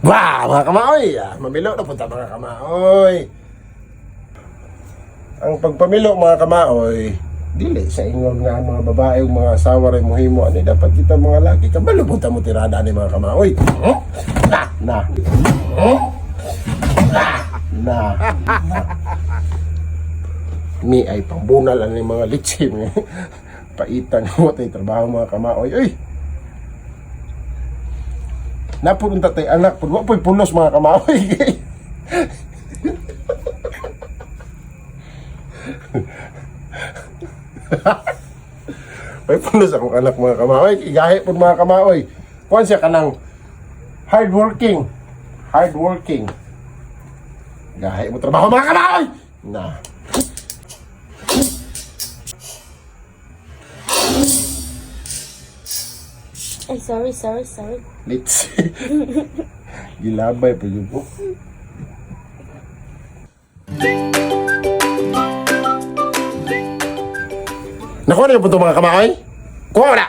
Ba, mga kamaoy, mamilo na punta mga kamaoy. Ang pagpamilo mga kamaoy, dili sa ingon nga mga babae o mga asawa rin mohimo ani dapat kita mga laki kabalo punta mo tirada ni mga kamaoy. Na. Mi ay pambunal ani mga litsim. Paitan mo tay trabaho mga kamaoy. Oy. Napunta tay anak pud wa poy pulos mga kamaoy. May pulos akong anak mga kamaoy. Igahi po mga kamaoy. Kuhan siya kanang hardworking. Igahi mo trabaho mga kamaoy. Na. Ay, sorry. Let's gilabay po yun po. Nakuha na yung punto mga kamaoy? Kuha mo na!